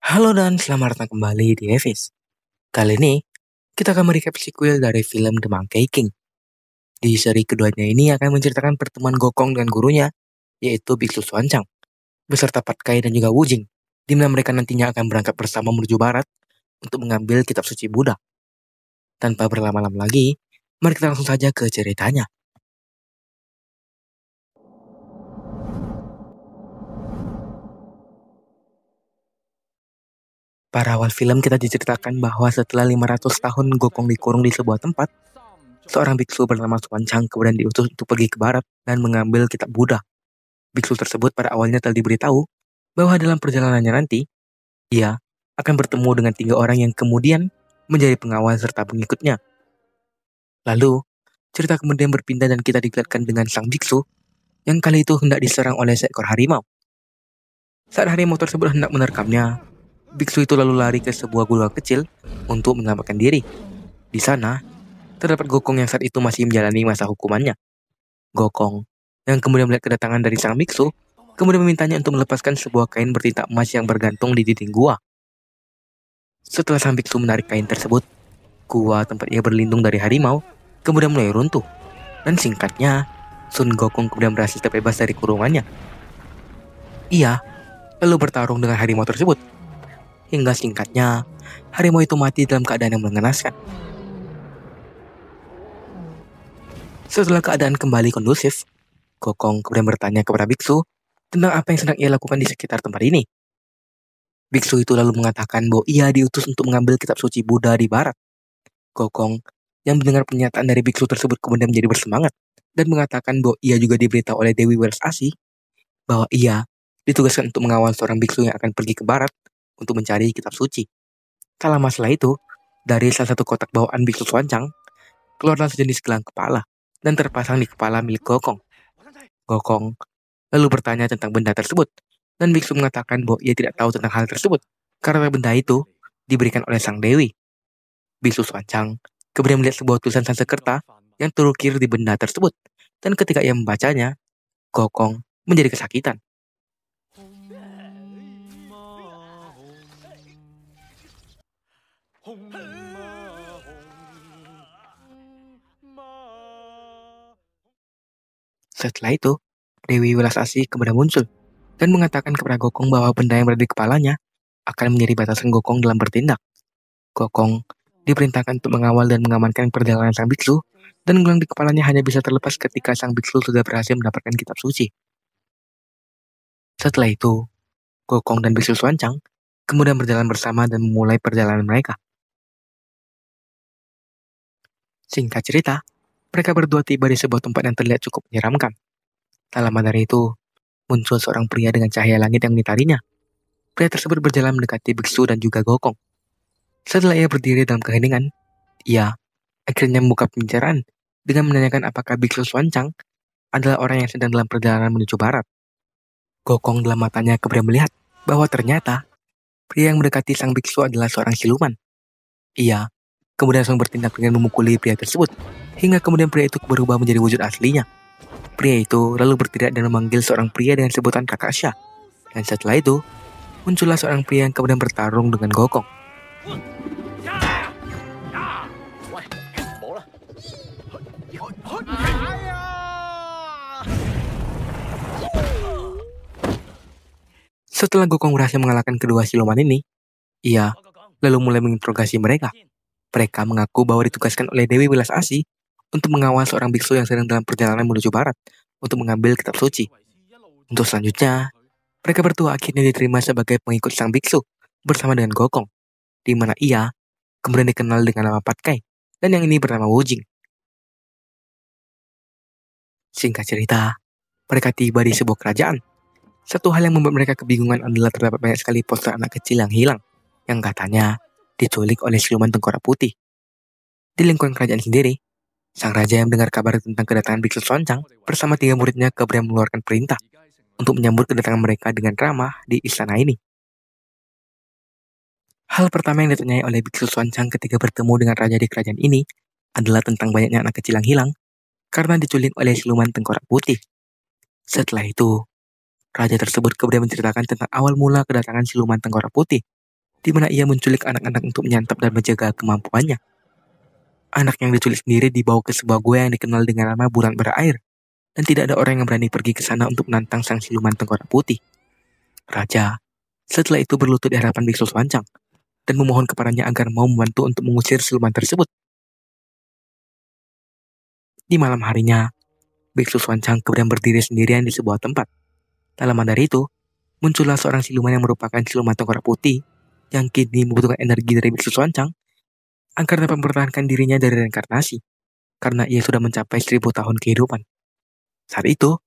Halo dan selamat datang kembali di Evis. Kali ini, kita akan merecap sequel dari film The Monkey King. Di seri keduanya ini akan menceritakan pertemuan Gokong dengan gurunya, yaitu Biksu Xuanzang, beserta Patkai dan juga Wujing, di mana mereka nantinya akan berangkat bersama menuju barat untuk mengambil kitab suci Buddha. Tanpa berlama-lama lagi, mari kita langsung saja ke ceritanya. Pada awal film kita diceritakan bahwa setelah 500 tahun Gokong dikurung di sebuah tempat, seorang biksu bernama Xuanzang kemudian diutus untuk pergi ke barat dan mengambil kitab Buddha. Biksu tersebut pada awalnya telah diberitahu bahwa dalam perjalanannya nanti, ia akan bertemu dengan 3 orang yang kemudian menjadi pengawal serta pengikutnya. Lalu, cerita kemudian berpindah dan kita dilihatkan dengan sang biksu yang kali itu hendak diserang oleh seekor harimau. Saat harimau tersebut hendak menerkamnya, biksu itu lalu lari ke sebuah gua kecil untuk menyelamatkan diri. Di sana, terdapat Gokong yang saat itu masih menjalani masa hukumannya. Gokong, yang kemudian melihat kedatangan dari sang biksu, kemudian memintanya untuk melepaskan sebuah kain bertinta emas yang bergantung di dinding gua. Setelah sang biksu menarik kain tersebut, gua tempat ia berlindung dari harimau kemudian mulai runtuh. Dan singkatnya, Sun Gokong kemudian berhasil terbebas dari kurungannya. Ia lalu bertarung dengan harimau tersebut. Hingga singkatnya, harimau itu mati dalam keadaan yang mengenaskan. Setelah keadaan kembali kondusif, Gokong kemudian bertanya kepada biksu tentang apa yang sedang ia lakukan di sekitar tempat ini. Biksu itu lalu mengatakan bahwa ia diutus untuk mengambil kitab suci Buddha di barat. Gokong yang mendengar pernyataan dari biksu tersebut kemudian menjadi bersemangat dan mengatakan bahwa ia juga diberitahu oleh Dewi Welas Asih bahwa ia ditugaskan untuk mengawal seorang biksu yang akan pergi ke barat untuk mencari kitab suci. Tak lama setelah itu, dari salah satu kotak bawaan biksu Xuanzang, keluarlah sejenis gelang kepala dan terpasang di kepala milik Gokong. Gokong lalu bertanya tentang benda tersebut, dan biksu mengatakan bahwa ia tidak tahu tentang hal tersebut, karena benda itu diberikan oleh sang dewi. Biksu Xuanzang kemudian melihat sebuah tulisan Sanskerta yang terukir di benda tersebut, dan ketika ia membacanya, Gokong menjadi kesakitan. Setelah itu, Dewi Welas Asih kemudian muncul dan mengatakan kepada Gokong bahwa benda yang berada di kepalanya akan menjadi batasan Gokong dalam bertindak. Gokong diperintahkan untuk mengawal dan mengamankan perjalanan sang biksu, dan gelang di kepalanya hanya bisa terlepas ketika sang biksu sudah berhasil mendapatkan kitab suci. Setelah itu, Gokong dan biksu Xuanzang kemudian berjalan bersama dan memulai perjalanan mereka. Singkat cerita, mereka berdua tiba di sebuah tempat yang terlihat cukup menyeramkan. Tak lama dari itu, muncul seorang pria dengan cahaya langit yang mengitarinya. Pria tersebut berjalan mendekati biksu dan juga Gokong. Setelah ia berdiri dalam keheningan, ia akhirnya membuka pembicaraan dengan menanyakan apakah biksu Xuanzang adalah orang yang sedang dalam perjalanan menuju barat. Gokong dalam matanya kemudian melihat bahwa ternyata pria yang mendekati sang biksu adalah seorang siluman. Ia kemudian langsung bertindak dengan memukuli pria tersebut, hingga kemudian pria itu berubah menjadi wujud aslinya. Pria itu lalu berteriak dan memanggil seorang pria dengan sebutan Kakak Syah. Dan setelah itu, muncullah seorang pria yang kemudian bertarung dengan Gokong. Setelah Gokong berhasil mengalahkan kedua siluman ini, ia lalu mulai menginterogasi mereka. Mereka mengaku bahwa ditugaskan oleh Dewi Welas Asih untuk mengawal seorang biksu yang sedang dalam perjalanan menuju barat untuk mengambil kitab suci. Untuk selanjutnya, mereka berdua akhirnya diterima sebagai pengikut sang biksu bersama dengan Gokong, di mana ia kemudian dikenal dengan nama Patkai, dan yang ini bernama Wujing. Singkat cerita, mereka tiba di sebuah kerajaan. Satu hal yang membuat mereka kebingungan adalah terdapat banyak sekali poster anak kecil yang hilang, yang katanya diculik oleh siluman tengkorak putih. Di lingkungan kerajaan sendiri, sang raja yang mendengar kabar tentang kedatangan biksu Xuanzang bersama 3 muridnya kemudian mengeluarkan perintah untuk menyambut kedatangan mereka dengan ramah di istana ini. Hal pertama yang ditanyai oleh biksu Xuanzang ketika bertemu dengan raja di kerajaan ini adalah tentang banyaknya anak kecil yang hilang karena diculik oleh siluman tengkorak putih. Setelah itu, raja tersebut kemudian menceritakan tentang awal mula kedatangan siluman tengkorak putih di mana ia menculik anak-anak untuk menyantap dan menjaga kemampuannya. Anak yang diculik sendiri dibawa ke sebuah gua yang dikenal dengan nama Bulan Berair, dan tidak ada orang yang berani pergi ke sana untuk menantang sang siluman tengkorak putih. Raja, setelah itu berlutut di hadapan biksu Swancang, dan memohon kepadanya agar mau membantu untuk mengusir siluman tersebut. Di malam harinya, biksu Swancang kemudian berdiri sendirian di sebuah tempat. Tak lama dari itu, muncullah seorang siluman yang merupakan siluman tengkorak putih, yang kini membutuhkan energi dari biksu Swancang agar dapat mempertahankan dirinya dari reinkarnasi, karena ia sudah mencapai 1000 tahun kehidupan. Saat itu,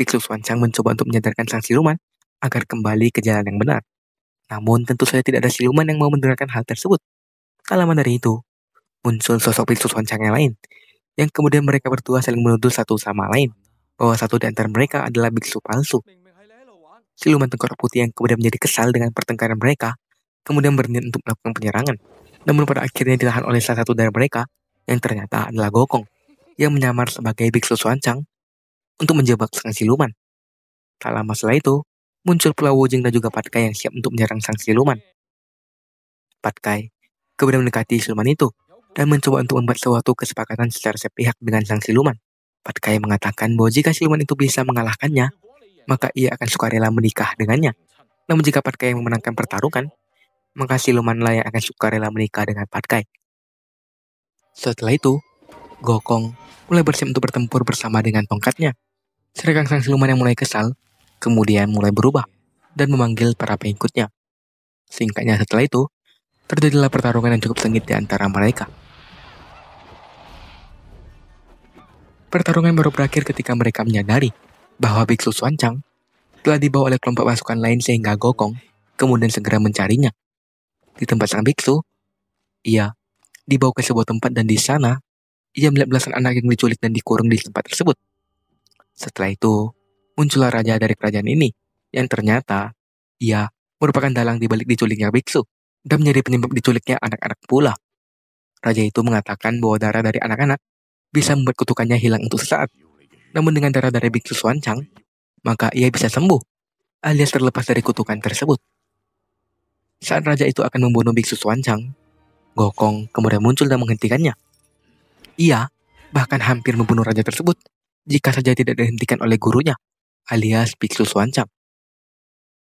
biksu Swancang mencoba untuk menyadarkan sang siluman agar kembali ke jalan yang benar. Namun tentu saja tidak ada siluman yang mau mendengarkan hal tersebut. Tak lama dari itu, muncul sosok biksu Swancang yang lain, yang kemudian mereka berdua saling menuduh satu sama lain, bahwa satu di antara mereka adalah biksu palsu. Siluman tengkorak putih yang kemudian menjadi kesal dengan pertengkaran mereka, kemudian berniat untuk melakukan penyerangan. Namun pada akhirnya ditahan oleh salah satu dari mereka, yang ternyata adalah Gokong, yang menyamar sebagai biksu Swancang untuk menjebak sang siluman. Tak lama setelah itu, muncul pula Wujing dan juga Patkai yang siap untuk menyerang sang siluman. Patkai kemudian mendekati siluman itu, dan mencoba untuk membuat suatu kesepakatan secara sepihak dengan sang siluman. Patkai mengatakan bahwa jika siluman itu bisa mengalahkannya, maka ia akan sukarela menikah dengannya. Namun jika Patkai yang memenangkan pertarungan, maka silumanlah yang akan sukarela menikah dengan Patkai. Setelah itu, Gokong mulai bersiap untuk bertempur bersama dengan tongkatnya. Sedangkan sang siluman yang mulai kesal, kemudian mulai berubah dan memanggil para pengikutnya. Singkatnya setelah itu, terjadilah pertarungan yang cukup sengit di antara mereka. Pertarungan baru berakhir ketika mereka menyadari bahwa biksu Swancang telah dibawa oleh kelompok pasukan lain sehingga Gokong kemudian segera mencarinya. Di tempat sang biksu, ia dibawa ke sebuah tempat dan di sana, ia melihat belasan anak yang diculik dan dikurung di tempat tersebut. Setelah itu, muncullah raja dari kerajaan ini, yang ternyata ia merupakan dalang di balik diculiknya biksu, dan menjadi penyebab diculiknya anak-anak pula. Raja itu mengatakan bahwa darah dari anak-anak bisa membuat kutukannya hilang untuk sesaat. Namun dengan darah dari biksu Swancang, maka ia bisa sembuh, alias terlepas dari kutukan tersebut. Saat raja itu akan membunuh biksu Swancang, Gokong kemudian muncul dan menghentikannya. Ia bahkan hampir membunuh raja tersebut jika saja tidak dihentikan oleh gurunya, alias biksu Swancang.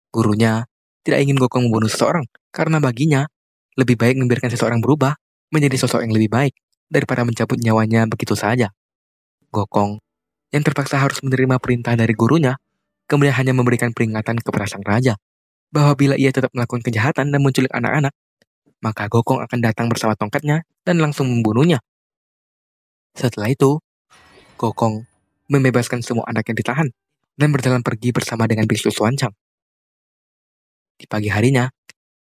Gurunya tidak ingin Gokong membunuh seseorang, karena baginya lebih baik membiarkan seseorang berubah menjadi sosok yang lebih baik daripada mencabut nyawanya begitu saja. Gokong yang terpaksa harus menerima perintah dari gurunya, kemudian hanya memberikan peringatan kepada sang raja bahwa bila ia tetap melakukan kejahatan dan menculik anak-anak, maka Gokong akan datang bersama tongkatnya dan langsung membunuhnya. Setelah itu, Gokong membebaskan semua anak yang ditahan dan berjalan pergi bersama dengan biksu Swancang. Di pagi harinya,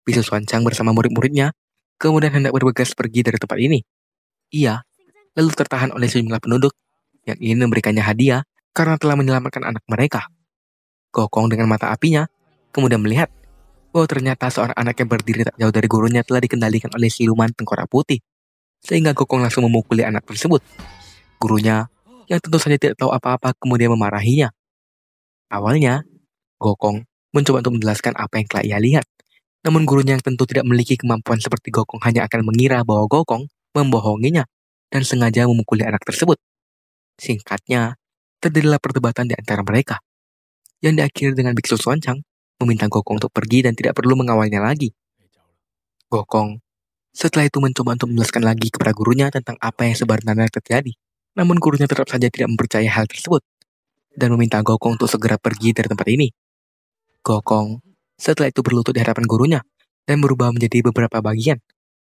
biksu Swancang bersama murid-muridnya kemudian hendak bergegas pergi dari tempat ini. Ia lalu tertahan oleh sejumlah penduduk yang ingin memberikannya hadiah karena telah menyelamatkan anak mereka. Gokong dengan mata apinya kemudian melihat bahwa ternyata seorang anak yang berdiri tak jauh dari gurunya telah dikendalikan oleh siluman tengkorak putih, sehingga Gokong langsung memukuli anak tersebut. Gurunya, yang tentu saja tidak tahu apa-apa, kemudian memarahinya. Awalnya, Gokong mencoba untuk menjelaskan apa yang telah ia lihat. Namun gurunya yang tentu tidak memiliki kemampuan seperti Gokong hanya akan mengira bahwa Gokong membohonginya dan sengaja memukuli anak tersebut. Singkatnya, terjadilah perdebatan di antara mereka, yang diakhiri dengan biksu Swancang meminta Gokong untuk pergi dan tidak perlu mengawalnya lagi. Gokong setelah itu mencoba untuk menjelaskan lagi kepada gurunya tentang apa yang sebenarnya terjadi. Namun gurunya tetap saja tidak mempercayai hal tersebut dan meminta Gokong untuk segera pergi dari tempat ini. Gokong setelah itu berlutut di hadapan gurunya dan berubah menjadi beberapa bagian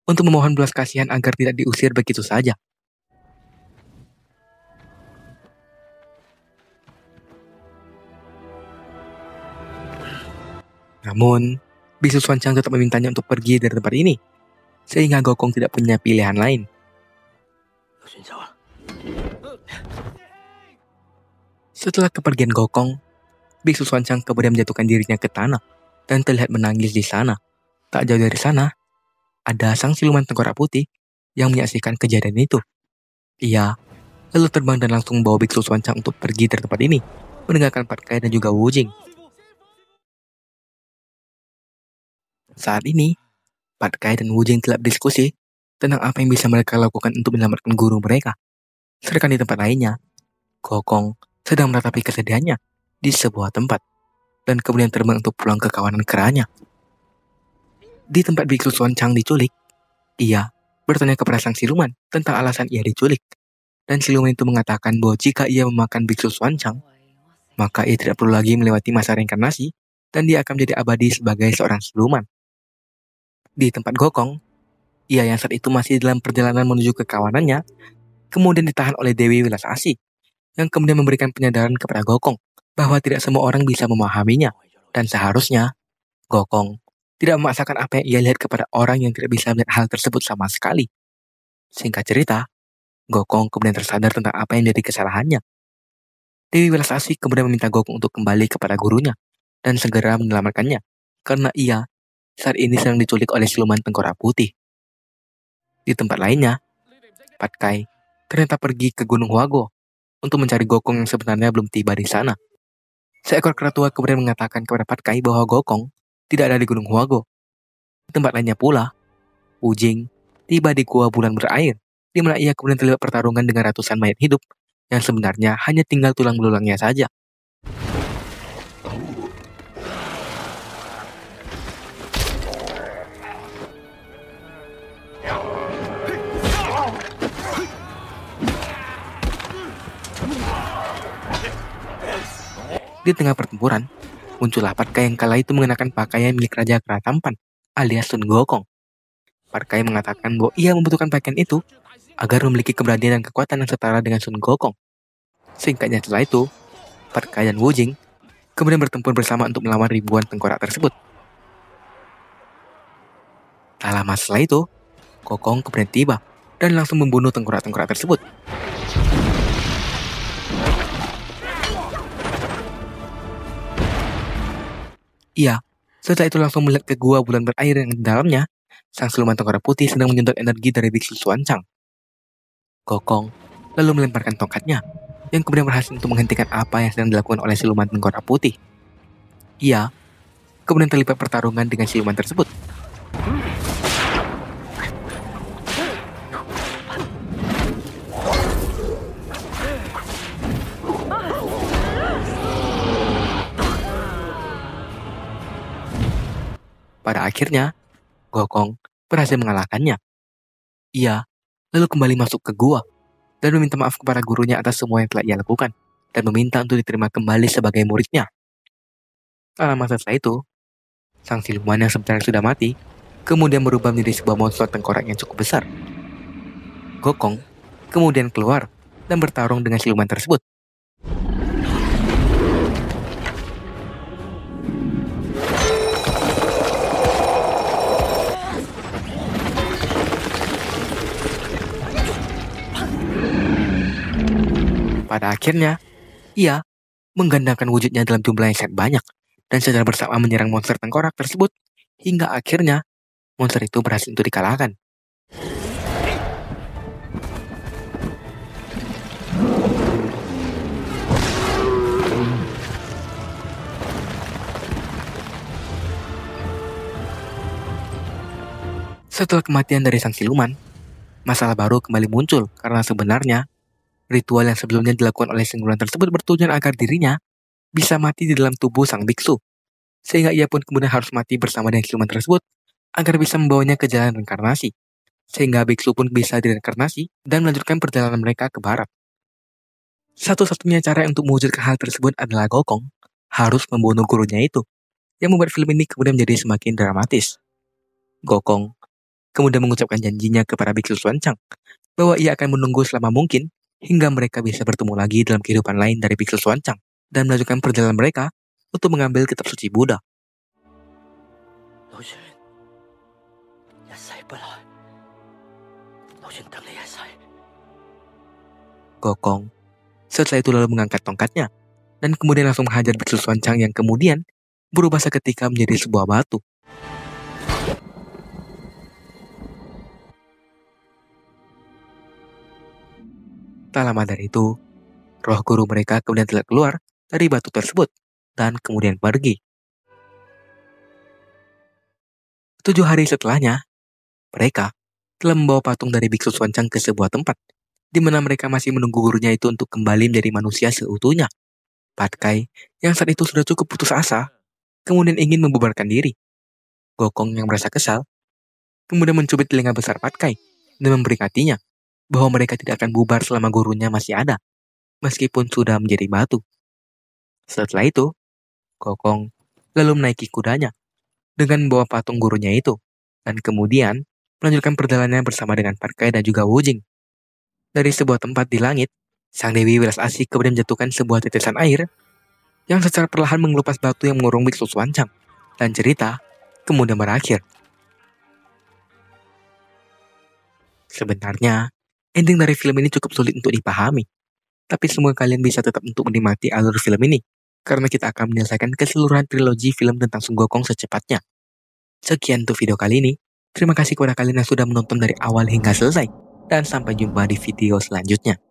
untuk memohon belas kasihan agar tidak diusir begitu saja. Namun, biksu Swancang tetap memintanya untuk pergi dari tempat ini, sehingga Gokong tidak punya pilihan lain. Setelah kepergian Gokong, biksu Swancang kemudian menjatuhkan dirinya ke tanah dan terlihat menangis di sana. Tak jauh dari sana, ada sang siluman tengkorak putih yang menyaksikan kejadian itu. Ia lalu terbang dan langsung membawa biksu Swancang untuk pergi dari tempat ini, meninggalkan Patkai dan juga Wujing. Saat ini, Pat Kai dan Wu Jing telah berdiskusi tentang apa yang bisa mereka lakukan untuk menyelamatkan guru mereka. Sedangkan di tempat lainnya, Gokong sedang meratapi kesedihannya di sebuah tempat dan kemudian terbang untuk pulang ke kawanan keranya. Di tempat Biksu Xuanchang diculik, ia bertanya kepada sang siluman tentang alasan ia diculik. Dan siluman itu mengatakan bahwa jika ia memakan Biksu Xuanchang, maka ia tidak perlu lagi melewati masa reinkarnasi dan dia akan menjadi abadi sebagai seorang siluman. Di tempat Gokong, ia yang saat itu masih dalam perjalanan menuju ke kawanannya, kemudian ditahan oleh Dewi Wilas Asih, yang kemudian memberikan penyadaran kepada Gokong bahwa tidak semua orang bisa memahaminya, dan seharusnya Gokong tidak memaksakan apa yang ia lihat kepada orang yang tidak bisa melihat hal tersebut sama sekali. Singkat cerita, Gokong kemudian tersadar tentang apa yang jadi kesalahannya. Dewi Wilas Asih kemudian meminta Gokong untuk kembali kepada gurunya dan segera menyelamatkannya, karena ia saat ini sedang diculik oleh siluman tengkorak putih. Di tempat lainnya, Pat Kai ternyata pergi ke Gunung Huago untuk mencari Gokong yang sebenarnya belum tiba di sana. Seekor kera tua kemudian mengatakan kepada Pat Kai bahwa Gokong tidak ada di Gunung Huago. Di tempat lainnya pula, Wu Jing tiba di Gua Bulan Berair, di mana ia kemudian terlibat pertarungan dengan ratusan mayat hidup yang sebenarnya hanya tinggal tulang belulangnya saja. Di tengah pertempuran, muncullah Pat Kai yang kala itu mengenakan pakaian milik Raja Kera Tampan, alias Sun Gokong. Pat Kai mengatakan bahwa ia membutuhkan pakaian itu agar memiliki keberanian dan kekuatan yang setara dengan Sun Gokong. Singkatnya setelah itu, Pat Kai dan Wu Jing kemudian bertempur bersama untuk melawan ribuan tengkorak tersebut. Tak lama setelah itu, Gokong kemudian tiba dan langsung membunuh tengkorak-tengkorak tersebut. Ia setelah itu langsung melihat ke Gua Bulan Berair yang di dalamnya, sang siluman tengkorak putih sedang menyedot energi dari Biksu Xuanchang. Gokong lalu melemparkan tongkatnya, yang kemudian berhasil untuk menghentikan apa yang sedang dilakukan oleh siluman tengkorak putih. Ia kemudian terlibat pertarungan dengan siluman tersebut. Pada akhirnya, Gokong berhasil mengalahkannya. Ia lalu kembali masuk ke gua dan meminta maaf kepada gurunya atas semua yang telah ia lakukan dan meminta untuk diterima kembali sebagai muridnya. Tak lama setelah itu, sang siluman yang sebenarnya sudah mati kemudian berubah menjadi sebuah monster tengkorak yang cukup besar. Gokong kemudian keluar dan bertarung dengan siluman tersebut. Pada akhirnya, ia menggandakan wujudnya dalam jumlah yang sangat banyak dan secara bersama menyerang monster tengkorak tersebut hingga akhirnya monster itu berhasil untuk dikalahkan. Setelah kematian dari sang siluman, masalah baru kembali muncul karena sebenarnya ritual yang sebelumnya dilakukan oleh siluman tersebut bertujuan agar dirinya bisa mati di dalam tubuh sang biksu, sehingga ia pun kemudian harus mati bersama dengan siluman tersebut agar bisa membawanya ke jalan reinkarnasi, sehingga biksu pun bisa direinkarnasi dan melanjutkan perjalanan mereka ke barat. Satu-satunya cara untuk mewujudkan hal tersebut adalah Gokong harus membunuh gurunya itu, yang membuat film ini kemudian menjadi semakin dramatis. Gokong kemudian mengucapkan janjinya kepada Biksu Xuanchang bahwa ia akan menunggu selama mungkin hingga mereka bisa bertemu lagi dalam kehidupan lain dari Biksu Xuanchang dan melanjutkan perjalanan mereka untuk mengambil kitab suci Buddha. Gokong setelah itu lalu mengangkat tongkatnya dan kemudian langsung menghajar Biksu Xuanchang yang kemudian berubah seketika menjadi sebuah batu. Tak lama dari itu, roh guru mereka kemudian telah keluar dari batu tersebut dan kemudian pergi. 7 hari setelahnya, Mereka telah membawa patung dari biksu Swancang ke sebuah tempat, di mana mereka masih menunggu gurunya itu untuk kembali menjadi manusia seutuhnya. Patkai, yang saat itu sudah cukup putus asa, kemudian ingin membubarkan diri. Gokong yang merasa kesal, kemudian mencubit telinga besar Patkai, dan memperingatinya bahwa mereka tidak akan bubar selama gurunya masih ada, meskipun sudah menjadi batu. Setelah itu, Gokong lalu menaiki kudanya dengan membawa patung gurunya itu, dan kemudian melanjutkan perjalanannya bersama dengan Patkai dan juga Wujing. Dari sebuah tempat di langit, sang Dewi Welas Asih kemudian menjatuhkan sebuah tetesan air yang secara perlahan mengelupas batu yang mengurung biksu Swancang, dan cerita kemudian berakhir. Sebenarnya, ending dari film ini cukup sulit untuk dipahami, tapi semoga kalian bisa tetap untuk menikmati alur film ini, karena kita akan menyelesaikan keseluruhan trilogi film tentang Sun Gokong secepatnya. Sekian untuk video kali ini. Terima kasih kepada kalian yang sudah menonton dari awal hingga selesai, dan sampai jumpa di video selanjutnya.